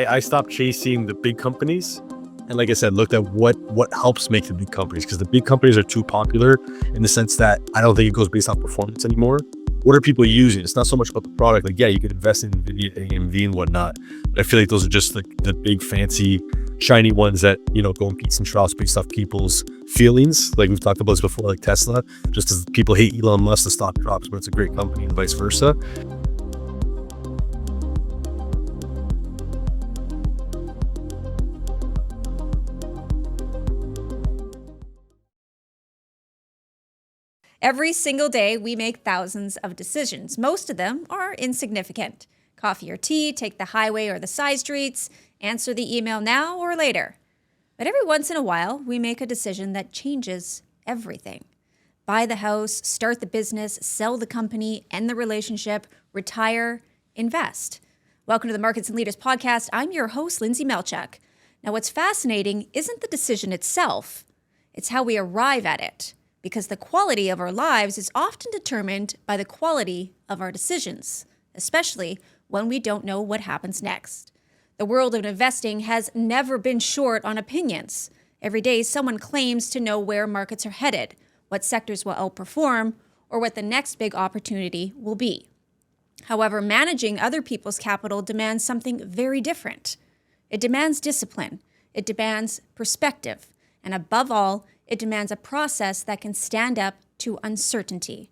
I stopped chasing the big companies. And like I said, looked at what helps make the big companies, because the big companies are too popular in the sense that I don't think it goes based on performance anymore. What are people using? It's not so much about the product. Like, yeah, you could invest in Nvidia, AMD and whatnot, but I feel like those are just like the big fancy shiny ones that, go in peaks and troughs based off people's feelings. Like we've talked about this before, like Tesla, just as people hate Elon Musk, the stock drops, but it's a great company, and vice versa. Every single day, we make thousands of decisions. Most of them are insignificant. Coffee or tea, take the highway or the side streets, answer the email now or later. But every once in a while, we make a decision that changes everything. Buy the house, start the business, sell the company, end the relationship, retire, invest. Welcome to the Markets and Leaders podcast. I'm your host, Lyndsay Malchuk. Now, what's fascinating isn't the decision itself. It's how we arrive at it, because the quality of our lives is often determined by the quality of our decisions, especially when we don't know what happens next. The world of investing has never been short on opinions. Every day, someone claims to know where markets are headed, what sectors will outperform, or what the next big opportunity will be. However, managing other people's capital demands something very different. It demands discipline, it demands perspective, and above all, it demands a process that can stand up to uncertainty.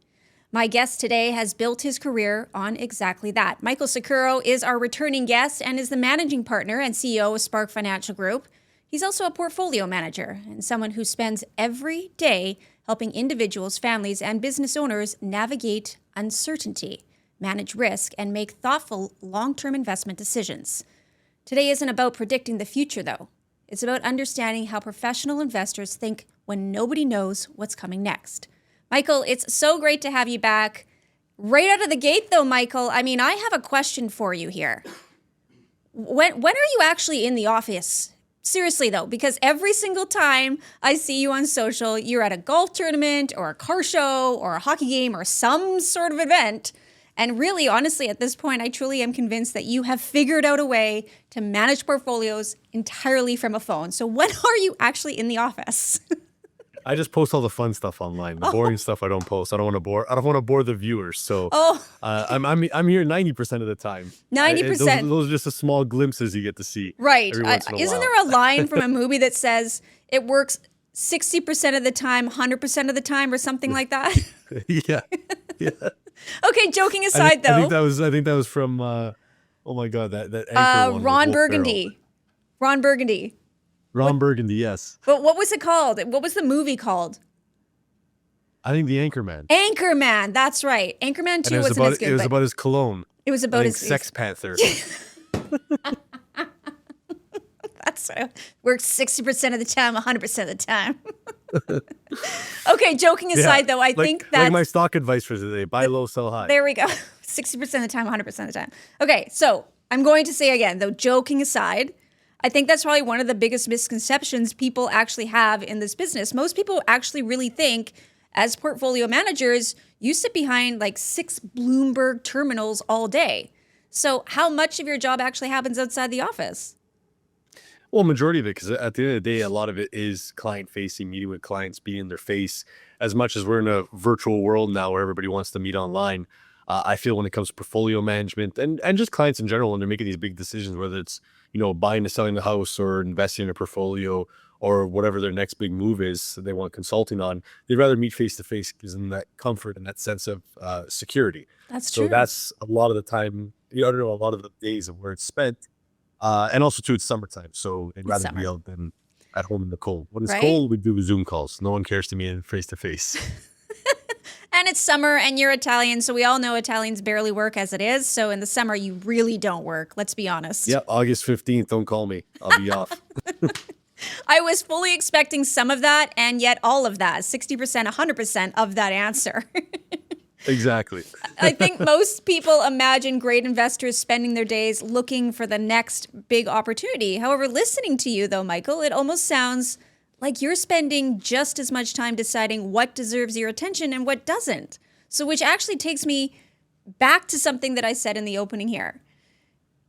My guest today has built his career on exactly that. Michael Succurro is our returning guest and is the managing partner and CEO of Spark Financial Group. He's also a portfolio manager and someone who spends every day helping individuals, families, and business owners navigate uncertainty, manage risk, and make thoughtful long-term investment decisions. Today isn't about predicting the future, though. It's about understanding how professional investors think when nobody knows what's coming next. Michael, it's so great to have you back. Right out of the gate, though, Michael, I have a question for you here. When are you actually in the office? Seriously, though, because every single time I see you on social, you're at a golf tournament or a car show or a hockey game or some sort of event. And really, honestly, at this point, I truly am convinced that you have figured out a way to manage portfolios entirely from a phone. So when are you actually in the office? I just post all the fun stuff online. The boring stuff I don't post. I don't want to bore the viewers. So I'm here 90% of the time. 90%. Those are just the small glimpses you get to see. Right. Every once in a Isn't while. there a line from a movie that says it works 60% of the time, 100% of the time, or something like that? Yeah. Okay, joking aside, though. I think that was from oh my god, that anchor one. Ron Burgundy. Ron Burgundy. Ron Burgundy, yes. But what was it called? What was the movie called? I think The Anchorman. Anchorman, that's right. Anchorman 2 wasn't as good. It was about his cologne. It was about his Sex Panther. That's works 60% of the time, 100% of the time. Okay, joking aside, though, I think that's... Like my stock advice for today, buy low, sell high. There we go. 60% of the time, 100% of the time. Okay, so I'm going to say again, though, joking aside, I think that's probably one of the biggest misconceptions people actually have in this business. Most people actually really think, as portfolio managers, you sit behind like 6 Bloomberg terminals all day. So how much of your job actually happens outside the office? Well, majority of it, because at the end of the day, a lot of it is client-facing, meeting with clients, being in their face. As much as we're in a virtual world now where everybody wants to meet online, I feel when it comes to portfolio management and just clients in general, when they're making these big decisions, whether it's buying or selling the house or investing in a portfolio or whatever their next big move is that they want consulting on, they'd rather meet face-to-face, gives them that comfort and that sense of security. That's true. So that's a lot of the time, a lot of the days of where it's spent. And also, too, it's summertime, so I'd rather be out than at home in the cold. When it's cold, we do Zoom calls. No one cares to meet face-to-face. And it's summer, and you're Italian, so we all know Italians barely work as it is. So in the summer, you really don't work. Let's be honest. Yeah, August 15th, don't call me. I'll be off. I was fully expecting some of that, and yet all of that, 60%, 100% of that answer. Exactly. I think most people imagine great investors spending their days looking for the next big opportunity. However, listening to you, though, Michael, it almost sounds like you're spending just as much time deciding what deserves your attention and what doesn't. So which actually takes me back to something that I said in the opening here.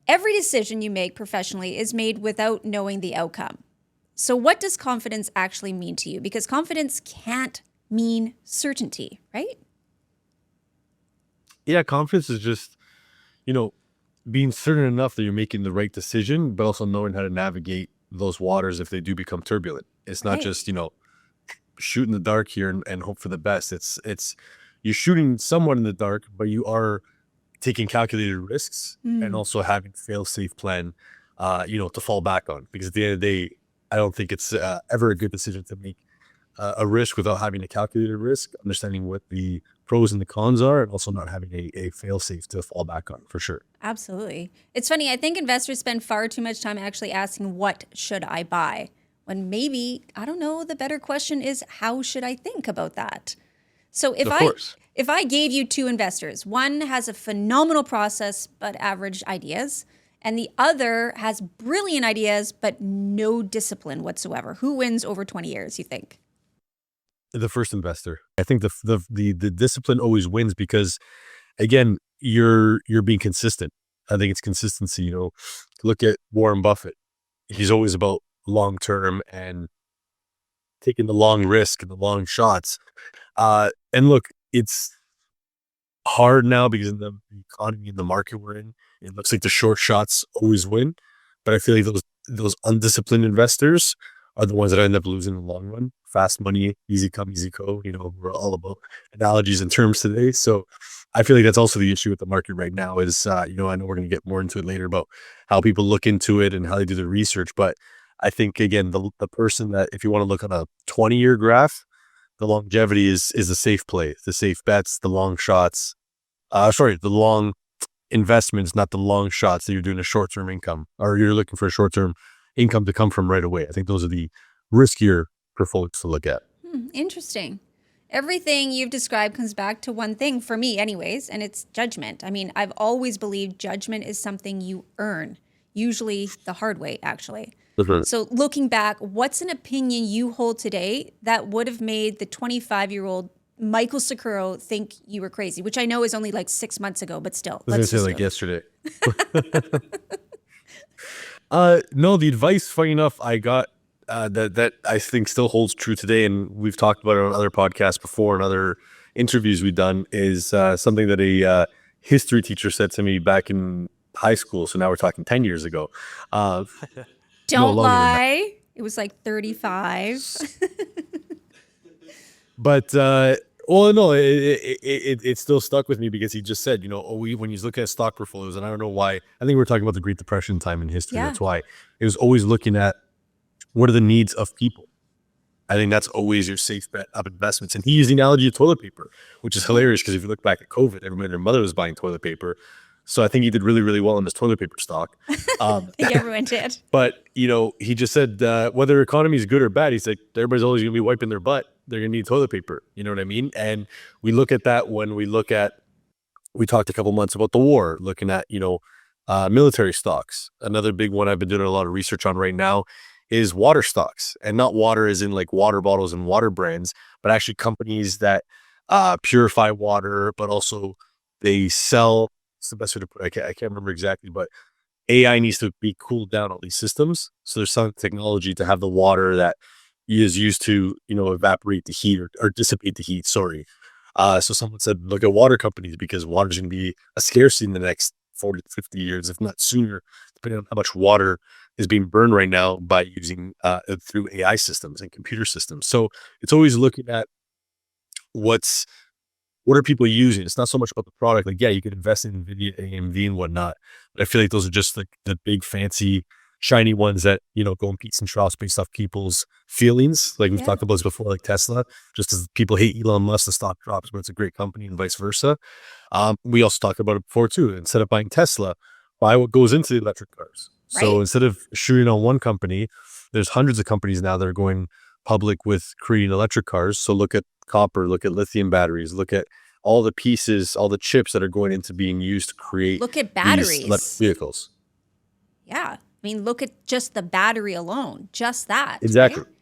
Every decision you make professionally is made without knowing the outcome. So what does confidence actually mean to you? Because confidence can't mean certainty, right? Yeah, confidence is just, being certain enough that you're making the right decision, but also knowing how to navigate those waters if they do become turbulent. It's not Right. just, shoot in the dark here and hope for the best. It's you're shooting somewhat in the dark, but you are taking calculated risks and Mm. also having fail safe plan, to fall back on. Because at the end of the day, I don't think it's ever a good decision to make a risk without having a calculated risk, understanding what the pros and the cons are, and also not having a fail safe to fall back on for sure. Absolutely. It's funny. I think investors spend far too much time actually asking, what should I buy? When maybe, I don't know, the better question is, how should I think about that? So Of course. if I gave you two investors, one has a phenomenal process but average ideas, and the other has brilliant ideas but no discipline whatsoever, who wins over 20 years, you think? The first investor. I think the discipline always wins because again, you're being consistent. I think it's consistency. Look at Warren Buffett. He's always about long term and taking the long risk and the long shots. And look, it's hard now because of the economy and the market we're in. It looks like the short shots always win, but I feel like those undisciplined investors are the ones that end up losing in the long run. Fast money, easy come, easy go. We're all about analogies and terms today. So I feel like that's also the issue with the market right now is, I know we're going to get more into it later about how people look into it and how they do the research. But I think, again, the person that, if you want to look on a 20-year graph, the longevity is the safe play, the safe bets, the long shots. The long investments, not the long shots that you're doing a short-term income or you're looking for a short-term income to come from right away. I think those are the riskier portfolios to look at. Interesting. Everything you've described comes back to one thing for me, anyways, and it's judgment. I mean, I've always believed judgment is something you earn, usually the hard way, actually. Mhm. So, looking back, what's an opinion you hold today that would have made the 25-year-old Michael Succurro think you were crazy? Which I know is only like 6 months ago, but still. I was Let's gonna just say like go. yesterday. No, the advice, funny enough, I got that I think still holds true today, and we've talked about it on other podcasts before and other interviews we've done, is something that a history teacher said to me back in high school. So now we're talking 10 years ago. Uh, no, Don't longer than that. lie. It was like 35. But well, no, it still stuck with me because he just said, when you look at stock portfolios, and I don't know why. I think we're talking about the Great Depression time in history. Yeah. That's why it was always looking at what are the needs of people. I think that's always your safe bet of investments. And he used the analogy of toilet paper, which is hilarious because if you look back at COVID, everybody and their mother was buying toilet paper. So I think he did really, really well in this toilet paper stock. I think everyone did. But, he just said whether economy is good or bad, he's like, everybody's always going to be wiping their butt. They're going to need toilet paper. You know what I mean? And we look at that when we talked a couple months about the war, looking at, military stocks. Another big one I've been doing a lot of research on right now is water stocks, and not water as in like water bottles and water brands, but actually companies that purify water, but also they sell. It's the best way to put it. I can't remember exactly, but AI needs to be cooled down on these systems. So there's some technology to have the water that is used to, evaporate the heat or dissipate the heat. Sorry. So someone said, look at water companies because water is going to be a scarcity in the next 40 to 50 years, if not sooner, depending on how much water is being burned right now by using through AI systems and computer systems. So it's always looking at what are people using? It's not so much about the product. Like, yeah, you could invest in Nvidia, AMD, and whatnot, but I feel like those are just like the big fancy shiny ones that, go in peaks and troughs based off people's feelings. Like we've Yeah. talked about this before, like Tesla, just as people hate Elon Musk, the stock drops, but it's a great company and vice versa. We also talked about it before too. Instead of buying Tesla, buy what goes into the electric cars. So Right. instead of shooting on one company, there's hundreds of companies now that are going public with creating electric cars. So look at copper, look at lithium batteries, look at all the pieces, all the chips that are going into being used to create Look at these electric batteries. vehicles. Yeah. I mean, look at just the battery alone, just that. Exactly. Right?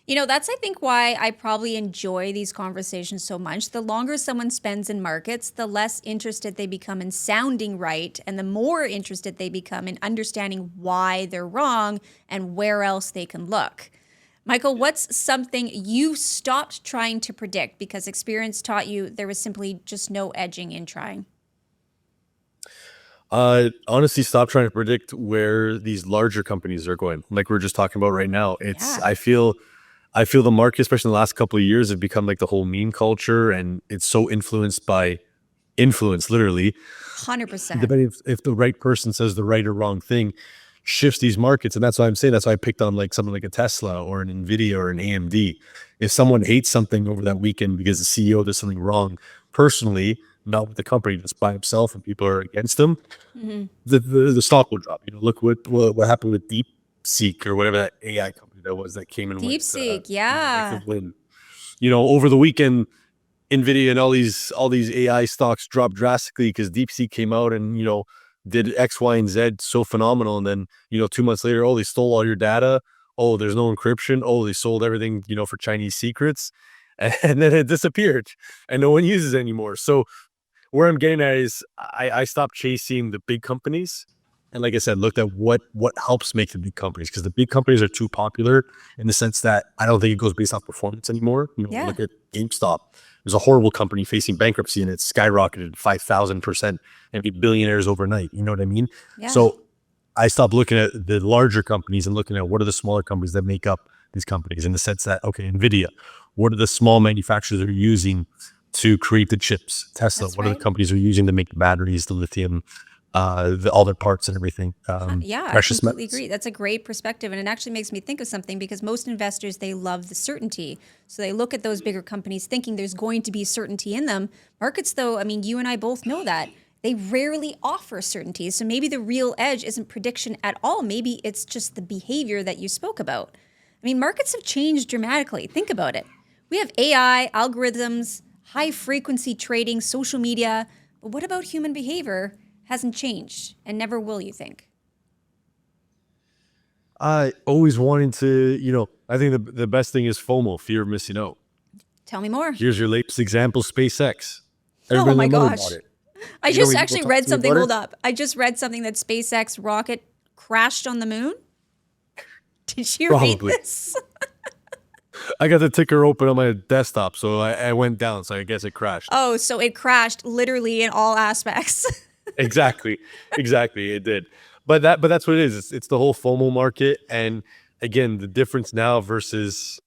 That's, I think, why I probably enjoy these conversations so much. The longer someone spends in markets, the less interested they become in sounding right, and the more interested they become in understanding why they're wrong and where else they can look. Michael, what's something you stopped trying to predict because experience taught you there was simply just no edging in trying? Honestly, stop trying to predict where these larger companies are going. Like we're just talking about right now. Yeah, I feel the market, especially in the last couple of years, have become like the whole meme culture, and it's so influenced by influence, literally. 100%. Depending if the right person says the right or wrong thing, shifts these markets. And that's why I'm saying that's why I picked on like something like a Tesla or an Nvidia or an AMD. If someone hates something over that weekend because the CEO does something wrong personally, not with the company, just by himself, and people are against him, Hmm. the stock will drop. Look what happened with DeepSeek or whatever that AI company that was that came and went. DeepSeek, Like the yeah. wind. Over the weekend, Nvidia and all these AI stocks dropped drastically because DeepSeek came out and did X, Y, and Z so phenomenal, and then 2 months later, oh, they stole all your data. Oh, there's no encryption. Oh, they sold everything for Chinese secrets, and then it disappeared, and no one uses it anymore. So where I'm getting at is I stopped chasing the big companies. And like I said, looked at what helps make the big companies, because the big companies are too popular in the sense that I don't think it goes based off performance anymore. Yeah. Look at GameStop. It was a horrible company facing bankruptcy, and it skyrocketed 5,000% and be billionaires overnight. You know what I mean? Yeah. So I stopped looking at the larger companies and looking at what are the smaller companies that make up these companies, in the sense that, okay, Nvidia, what are the small manufacturers that are using to create the chips? Tesla, That's what are the right. companies that are using to make the batteries, the lithium, all their parts and everything, Yeah, I precious completely metals. agree. That's a great perspective. And it actually makes me think of something because most investors, they love the certainty. So they look at those bigger companies thinking there's going to be certainty in them. Markets, though, I mean, you and I both know that they rarely offer certainty. So maybe the real edge isn't prediction at all. Maybe it's just the behavior that you spoke about. I mean, markets have changed dramatically. Think about it. We have AI, algorithms, high frequency trading, social media. But what about human behavior? Hasn't changed and never will, you think? I always wanted to, I think the best thing is FOMO, fear of missing out. Tell me more. Here's your latest example, SpaceX. Oh Everybody and my their mother bought gosh. it. I You know how just many people actually talk read to me something. about it? Hold up. I just read something that SpaceX rocket crashed on the moon. Did you read Probably. this? I got the ticker open on my desktop, so I went down, so I guess it crashed. Oh, so it crashed literally in all aspects. Exactly. Exactly. It did. But that's what it is. It's the whole FOMO market. And again, the difference now versus,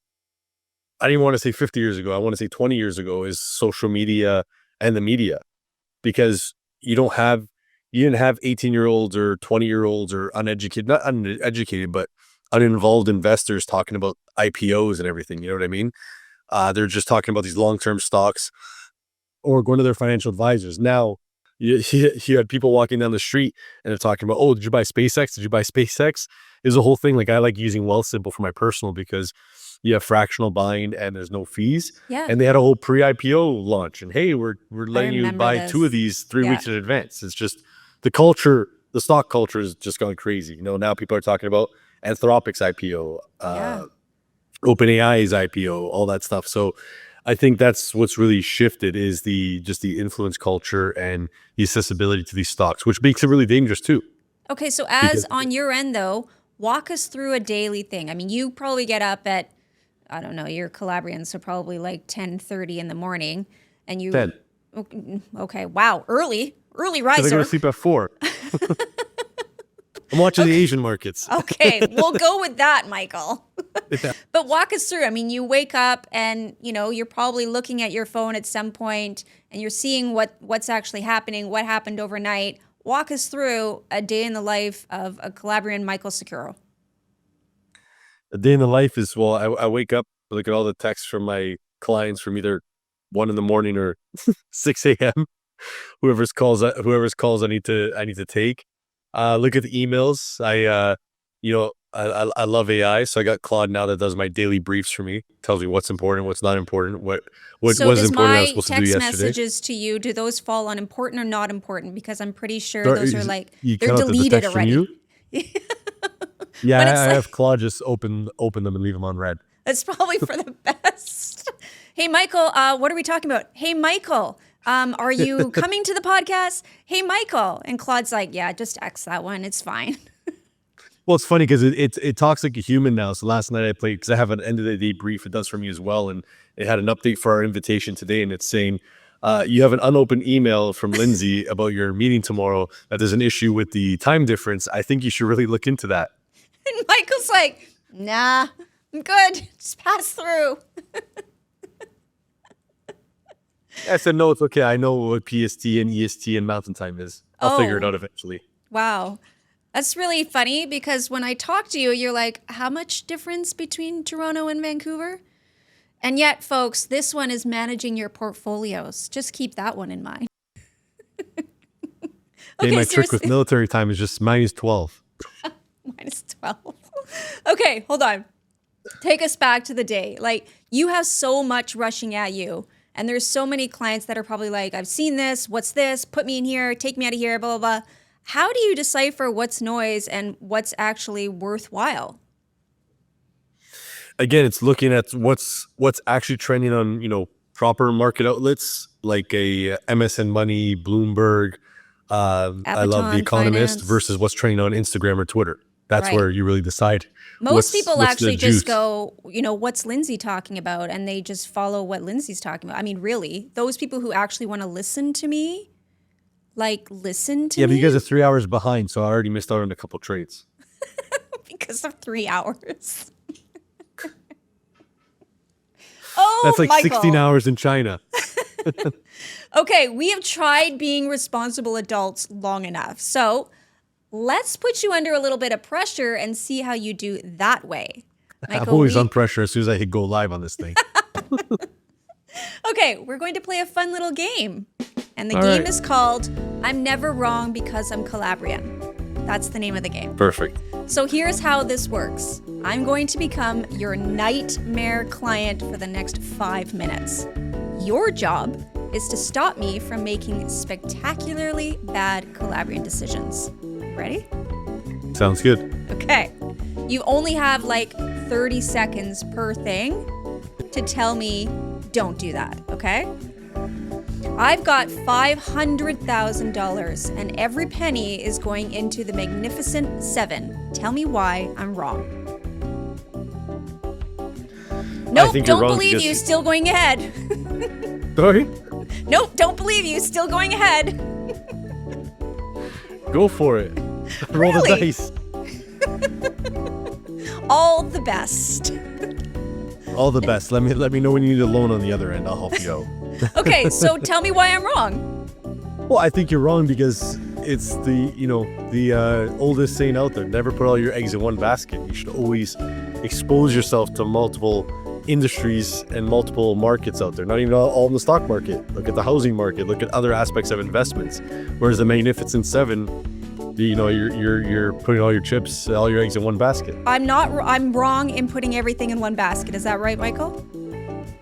I didn't want to say 50 years ago, I want to say 20 years ago, is social media and the media. Because you didn't have 18-year-olds or 20-year-olds or not uneducated, but uninvolved investors talking about IPOs and everything. You know what I mean? They're just talking about these long-term stocks or going to their financial advisors. Now, you had people walking down the street and they're talking about, oh, did you buy SpaceX? Did you buy SpaceX? Is a whole thing. Like, I like using Wealth Simple for my personal, because you have fractional buying and there's no fees. Yeah, And they had a whole pre-IPO launch, and hey, we're I letting you remember buy two of this. these three Yeah, weeks in advance. It's just the culture, the stock culture has just gone crazy. Now people are talking about Anthropic's IPO, yeah. OpenAI's IPO, all that stuff. So I think that's what's really shifted, is the influence culture and the accessibility to these stocks, which makes it really dangerous too. Okay, so as Because on your end though, walk us through a daily thing. I mean, you probably get up at, I don't know, you're Calabrian, so probably like 10:30 in the morning, and you, then, okay, wow, early because I go to riser. sleep at 4. I'm watching the Okay. Asian markets. Okay, we'll go with that, Michael. Yeah. But walk us through. I mean, you wake up and, you're probably looking at your phone at some point and you're seeing what's actually happening, what happened overnight. Walk us through a day in the life of a Calabrian Michael Succurro. A day in the life is, well, I wake up, look at all the texts from my clients from either 1 in the morning or 6 a.m. Whoever's calls I need to take. Look at the emails. I love AI, so I got Claude now that does my daily briefs for me. Tells me what's important, what's not important, what So was does important that I was my supposed to do text yesterday. messages to you, do those fall on important or not important? Because I'm pretty sure Sorry, those are like, you they're cut out the deleted text from already. you. Yeah, But I it's I like, have Claude just open them and leave them on red. It's probably for the best. Hey, Michael, what are we talking about? Hey, Michael, are you coming to the podcast? Hey, Michael. And Claude's like, yeah, just X that one. It's fine. Well, it's funny because it talks like a human now. So last night I played, because I have an end of the day brief. It does for me as well. And it had an update for our invitation today. And it's saying, you have an unopened email from Lyndsay about your meeting tomorrow, that there's an issue with the time difference. I think you should really look into that. And Michael's like, nah, I'm good. Just pass through. I said, no, it's okay. I know what PST and EST and mountain time is. I'll figure it out eventually. Wow. That's really funny because when I talk to you, you're like, how much difference between Toronto and Vancouver? And yet, folks, this one is managing your portfolios. Just keep that one in mind. Okay, my trick with military time is just -12. -12. Okay, hold on. Take us back to the day. Like, you have so much rushing at you. And there's so many clients that are probably like, I've seen this. What's this? Put me in here. Take me out of here. Blah, blah, blah. How do you decipher what's noise and what's actually worthwhile? Again, it's looking at what's actually trending on, proper market outlets like a MSN Money, Bloomberg, I love The Economist, versus what's trending on Instagram or Twitter. That's where you really decide. Most people actually just go, what's Lyndsay talking about? And they just follow what Lyndsay's talking about. I mean, really, those people who actually want to listen to me, listen to me. Yeah, but you guys are 3 hours behind, so I already missed out on a couple trades. Because of 3 hours. Oh, that's like Michael. 16 hours in China. Okay, we have tried being responsible adults long enough. So let's put you under a little bit of pressure and see how you do that way. Michael, I'm always on pressure as soon as I hit go live on this thing. Okay, we're going to play a fun little game. And the game is called I'm Never Wrong Because I'm Calabrian. That's the name of the game. Perfect. So here's how this works. I'm going to become your nightmare client for the next 5 minutes. Your job is to stop me from making spectacularly bad Calabrian decisions. Ready? Sounds good. Okay. You only have 30 seconds per thing to tell me don't do that, okay? I've got $500,000 and every penny is going into the Magnificent Seven. Tell me why I'm wrong. Nope, don't believe you. Still going ahead. Sorry? Nope, don't believe you. Still going ahead. Go for it. Roll the dice. All the best. All the best. Let me know when you need a loan on the other end. I'll help you out. Okay, so tell me why I'm wrong. Well, I think you're wrong because it's the oldest saying out there. Never put all your eggs in one basket. You should always expose yourself to multiple industries and multiple markets out there. Not even all in the stock market. Look at the housing market. Look at other aspects of investments. Whereas the Magnificent Seven, you're putting all your chips, all your eggs in one basket. I'm wrong in putting everything in one basket. Is that right, Michael?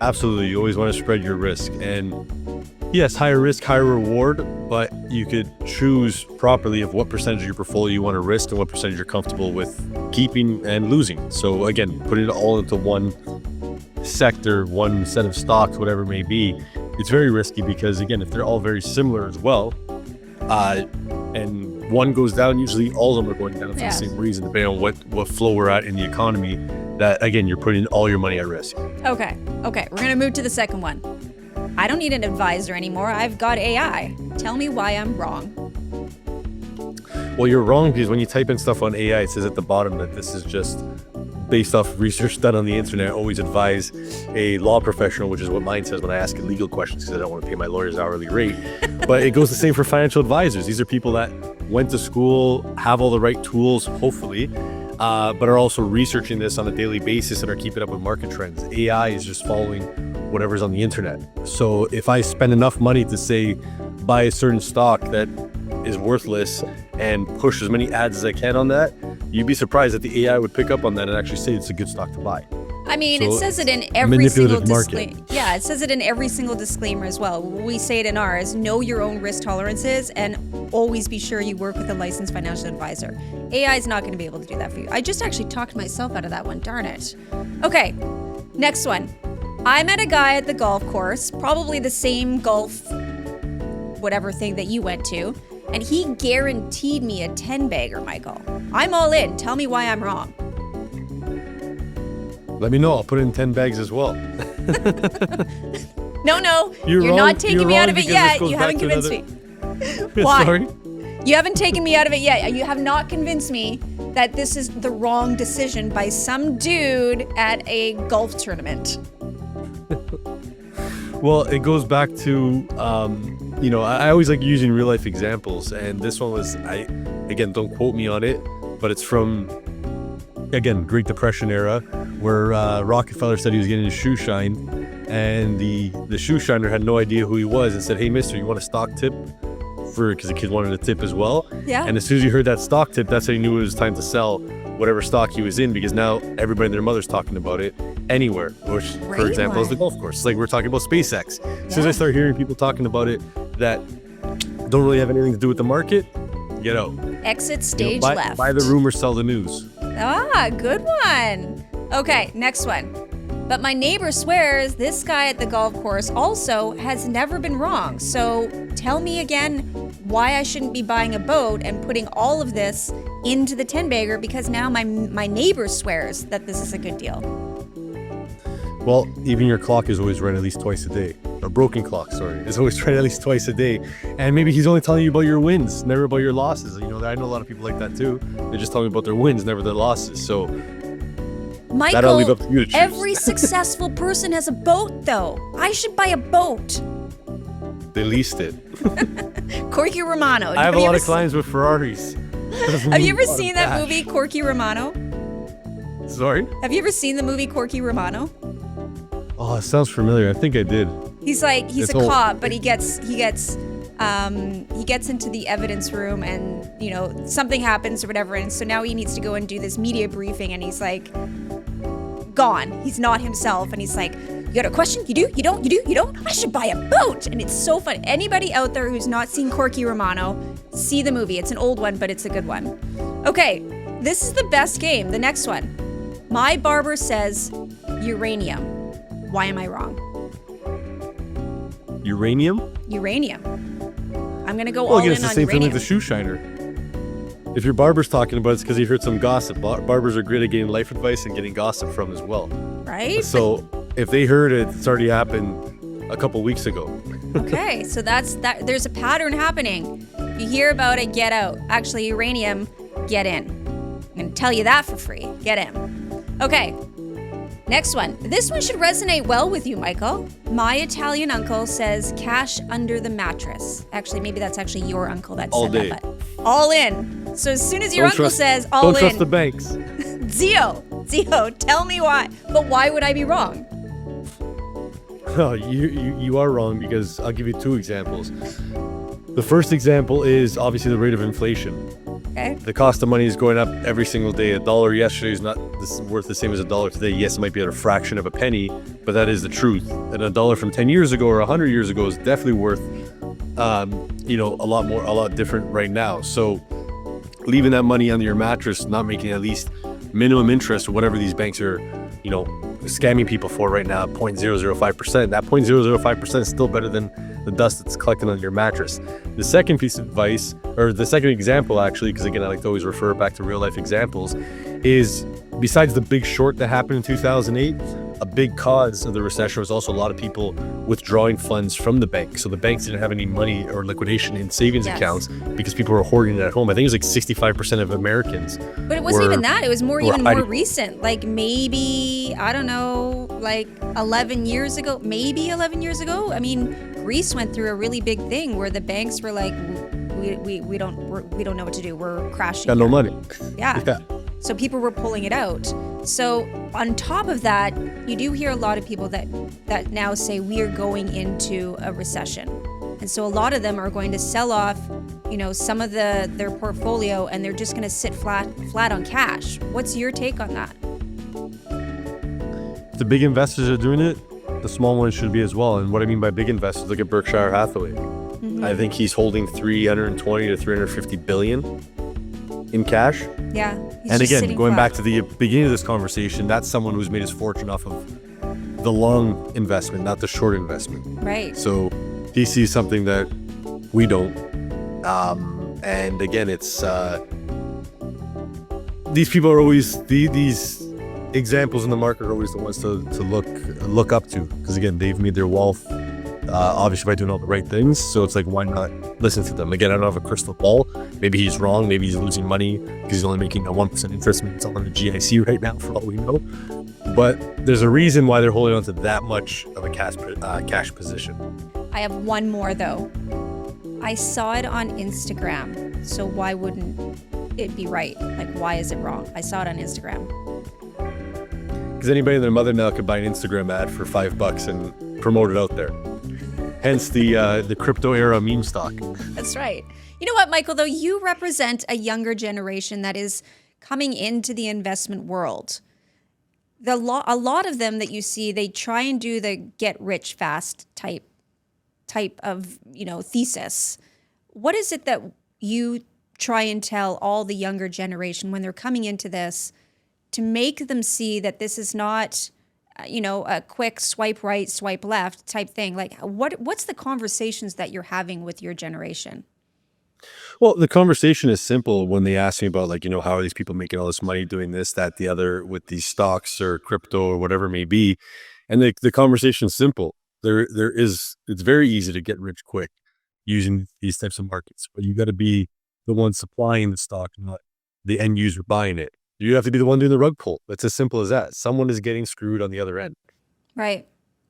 Absolutely. You always want to spread your risk. And yes, higher risk, higher reward, but you could choose properly of what percentage of your portfolio you want to risk and what percentage you're comfortable with keeping and losing. So again, putting it all into one sector, one set of stocks, whatever it may be, it's very risky because again, if they're all very similar as well, and one goes down, usually all of them are going down for the same reason, depending on what flow we're at in the economy, that again, you're putting all your money at risk. Okay, we're gonna move to the second one. I don't need an advisor anymore. I've got AI. Tell me why I'm wrong. Well, you're wrong because when you type in stuff on AI, it says at the bottom that this is just based off research done on the internet. Always advise a law professional, which is what mine says when I ask it legal questions because I don't want to pay my lawyer's hourly rate. But it goes the same for financial advisors. These are people that went to school, have all the right tools, hopefully, but are also researching this on a daily basis and are keeping up with market trends. AI is just following whatever's on the internet. So if I spend enough money to say buy a certain stock that is worthless and push as many ads as I can on that, you'd be surprised that the AI would pick up on that and actually say it's a good stock to buy. I mean, it says it in every single disclaimer. Yeah, it says it in every single disclaimer as well. We say it in ours: know your own risk tolerances and always be sure you work with a licensed financial advisor. AI is not going to be able to do that for you. I just actually talked myself out of that one. Darn it. Okay, Next one. I met a guy at the golf course, probably the same golf whatever thing that you went to, and he guaranteed me a 10-bagger, Michael. I'm all in. Tell me why I'm wrong. Let me know. I'll put in 10 bags as well. No. You're wrong. not taking You're me out wrong of it because yet. this goes You haven't back to convinced me. Why? Sorry? You haven't taken me out of it yet. You have not convinced me that this is the wrong decision by some dude at a golf tournament. Well, it goes back to, I always like using real life examples. And this one was, again, don't quote me on it, but it's from, again, Great Depression era, where Rockefeller said he was getting his shoe shined. And the shoe shiner had no idea who he was and said, "Hey, mister, you want a stock tip?" Because the kid wanted a tip as well. Yeah. And as soon as he heard that stock tip, that's how he knew it was time to sell whatever stock he was in, because now everybody and their mother's talking about it anywhere, which, for example, is the golf course. Like we're talking about SpaceX. As soon as I start hearing people talking about it that don't really have anything to do with the market, get out. Exit stage buy, left. Buy the rumor, sell the news. Ah, good one. Okay, next one. But my neighbor swears this guy at the golf course also has never been wrong. So tell me again why I shouldn't be buying a boat and putting all of this into the 10-bagger, because now my neighbor swears that this is a good deal. Well, even your clock is always right at least twice a day. A broken clock, sorry, is always right at least twice a day. And maybe he's only telling you about your wins, never about your losses. I know a lot of people like that too. They just tell me about their wins, never their losses. So Michael, that'll leave up to you to choose. Every successful person has a boat, though. I should buy a boat. They leased it. Corky Romano. I have a lot of clients with Ferraris. Have you ever seen that movie, Corky Romano? Sorry? Have you ever seen the movie Corky Romano? Oh, it sounds familiar. I think I did. He's a cop, but he gets into the evidence room, and something happens or whatever, and so now he needs to go and do this media briefing, and he's like gone. He's not himself, and he's like, "You got a question? You do? You don't? You do? You don't? I should buy a boat." And it's so fun. Anybody out there who's not seen Corky Romano, see the movie. It's an old one, but it's a good one. Okay, this is the best game. The next one. My barber says uranium. Why am I wrong? Uranium? Uranium. I'm going to go Well, all again, in it's the on same thing uranium. like the shoe shiner. If your barber's talking about it, it's because he heard some gossip. Barbers are great at getting life advice and getting gossip from as well. Right? So if they heard it, it's already happened a couple weeks ago. Okay, so that's that. There's a pattern happening. If you hear about it, get out. Actually, uranium, get in. I'm going to tell you that for free. Get in. Okay, next one. This one should resonate well with you, Michael. My Italian uncle says cash under the mattress. Actually, maybe that's actually your uncle that All said day. that, but all in. So as soon as your uncle says all Don't in, trust the banks. Zio, tell me why. But why would I be wrong? Oh, you are wrong, because I'll give you two examples. The first example is obviously the rate of inflation. Okay. The cost of money is going up every single day. A dollar yesterday is not worth the same as a dollar today. Yes, it might be at a fraction of a penny, but that is the truth. And a dollar from 10 years ago or 100 years ago is definitely worth, a lot different right now. So leaving that money under your mattress, not making at least minimum interest or whatever these banks are, scamming people for right now, 0.005%. That 0.005% is still better than the dust that's collected on your mattress. The second piece of advice, or the second example actually, because again, I like to always refer back to real life examples, is besides the big short that happened in 2008, a big cause of the recession was also a lot of people withdrawing funds from the bank. So the banks didn't have any money or liquidation in savings accounts because people were hoarding it at home. I think it was like 65% of Americans. But it wasn't even that. It was more recent. Like maybe, I don't know, like 11 years ago. I mean, Greece went through a really big thing where the banks were like, we don't know what to do. We're crashing. Got no money. Yeah. So people were pulling it out. So on top of that, you do hear a lot of people that now say we are going into a recession. And so a lot of them are going to sell off, some of their portfolio, and they're just going to sit flat on cash. What's your take on that? If the big investors are doing it, the small ones should be as well. And what I mean by big investors, look at Berkshire Hathaway. Mm-hmm. I think he's holding 320 to 350 billion in cash. Yeah. And again, going back to the beginning of this conversation, that's someone who's made his fortune off of the long investment, not the short investment. Right. So he sees something that we don't. And again, it's these people are always these examples in the market are always the ones to look up to, because again, they've made their wealth obviously by doing all the right things. So it's like, why not listen to them? Again, I don't have a crystal ball. Maybe he's wrong. Maybe he's losing money because he's only making a 1% interest. Maybe it's all on the GIC right now, for all we know. But there's a reason why they're holding on to that much of a cash position. I have one more though. I saw it on Instagram, so why wouldn't it be right? Like, why is it wrong? I saw it on Instagram. Because anybody and their mother now could buy an Instagram ad for $5 and promote it out there. Hence the crypto era meme stock. That's right. You know what, Michael, though, you represent a younger generation that is coming into the investment world. A lot of them that you see, they try and do the get rich fast type of, thesis. What is it that you try and tell all the younger generation when they're coming into this to make them see that this is not, a quick swipe right, swipe left type thing? Like, what's the conversations that you're having with your generation? Well, the conversation is simple when they ask me about, how are these people making all this money doing this, that, the other with these stocks or crypto or whatever it may be. And the conversation is simple. It's very easy to get rich quick using these types of markets, but you got to be the one supplying the stock, not the end user buying it. You have to be the one doing the rug pull. That's as simple as that. Someone is getting screwed on the other end. Right.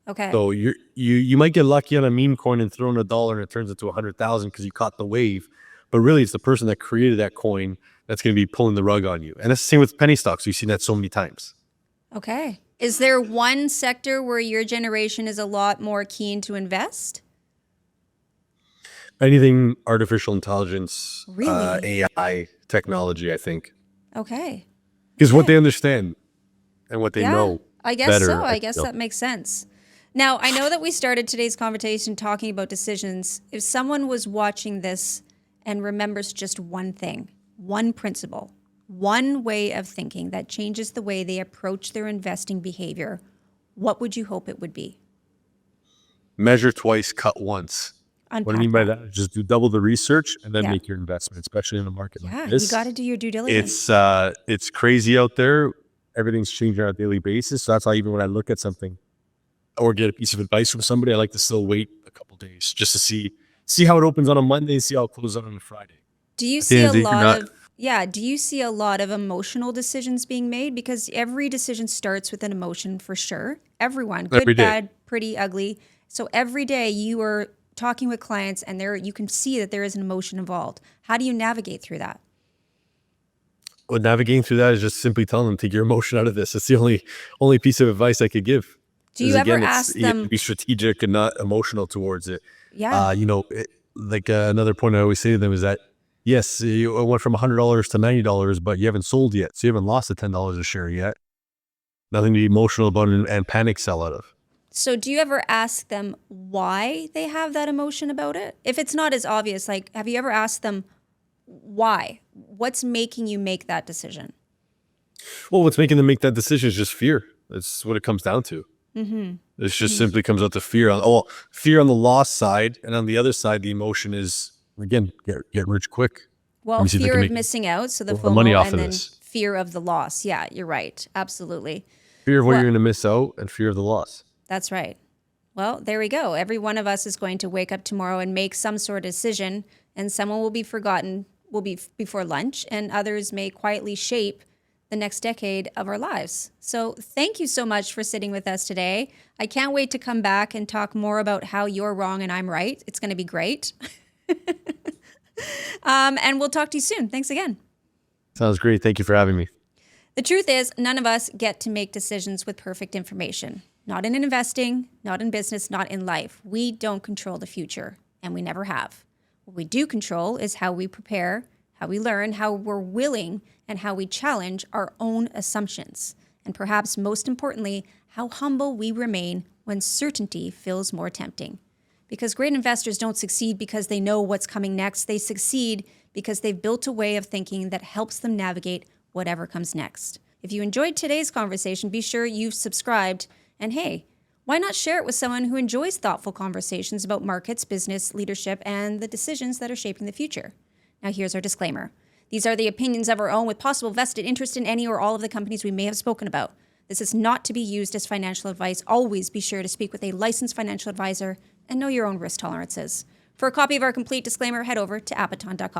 Okay. So you might get lucky on a meme coin and throw in $1 and it turns into 100,000 because you caught the wave. But really, it's the person that created that coin that's going to be pulling the rug on you. And it's the same with penny stocks. We've seen that so many times. Okay. Is there one sector where your generation is a lot more keen to invest? Anything artificial intelligence, Really? AI technology, I think. Okay. Because what they understand and what they know I guess better. so. I guess that makes sense. Now, I know that we started today's conversation talking about decisions. If someone was watching this and remembers just one thing, one principle, one way of thinking that changes the way they approach their investing behavior, what would you hope it would be? Measure twice, cut once. What I mean by that is just do double the research and then make your investment, especially in a market like this. You got to do your due diligence. It's crazy out there. Everything's changing on a daily basis. So that's why even when I look at something or get a piece of advice from somebody, I like to still wait a couple days just to see how it opens on a Monday and see how it closes on a Friday. Do you see a lot of emotional decisions being made? Because every decision starts with an emotion for sure. Everyone, good, bad, pretty, ugly. So every day you are talking with clients and you can see that there is an emotion involved. How do you navigate through that? Well, navigating through that is just simply telling them, take your emotion out of this. It's the only piece of advice I could give. Do you ever ask them? Be strategic and not emotional towards it. Yeah. Another point I always say to them is that, yes, you went from $100 to $90, but you haven't sold yet. So you haven't lost the $10 a share yet. Nothing to be emotional about and panic sell out of. So do you ever ask them why they have that emotion about it? If it's not as obvious, like, have you ever asked them why? What's making you make that decision? Well, what's making them make that decision is just fear. That's what it comes down to. Mm-hmm. It just simply comes out to fear. Fear on the loss side, and on the other side, the emotion is, again, get rich quick. Well, fear of missing out, so the FOMO, money off and of then this. Fear of the loss. Yeah, you're right. Absolutely. Fear of what you're going to miss out and fear of the loss. That's right. Well, there we go. Every one of us is going to wake up tomorrow and make some sort of decision, and someone will be forgotten, will be before lunch, and others may quietly shape the next decade of our lives. So thank you so much for sitting with us today. I can't wait to come back and talk more about how you're wrong and I'm right. It's going to be great. And we'll talk to you soon. Thanks again. Sounds great. Thank you for having me. The truth is, none of us get to make decisions with perfect information. Not in investing, not in business, not in life. We don't control the future, and we never have. What we do control is how we prepare, how we learn, how we're willing, and how we challenge our own assumptions. And perhaps most importantly, how humble we remain when certainty feels more tempting. Because great investors don't succeed because they know what's coming next. They succeed because they've built a way of thinking that helps them navigate whatever comes next. If you enjoyed today's conversation, be sure you've subscribed. And hey, Why not share it with someone who enjoys thoughtful conversations about markets, business, leadership, and the decisions that are shaping the future? Now, here's our disclaimer. These are the opinions of our own with possible vested interest in any or all of the companies we may have spoken about. This is not to be used as financial advice. Always be sure to speak with a licensed financial advisor and know your own risk tolerances. For a copy of our complete disclaimer, head over to at.CET.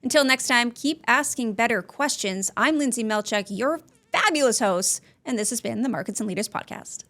Until next time, keep asking better questions. I'm Lyndsay Malchuk, your fabulous host, and this has been the Markets and Leaders Podcast.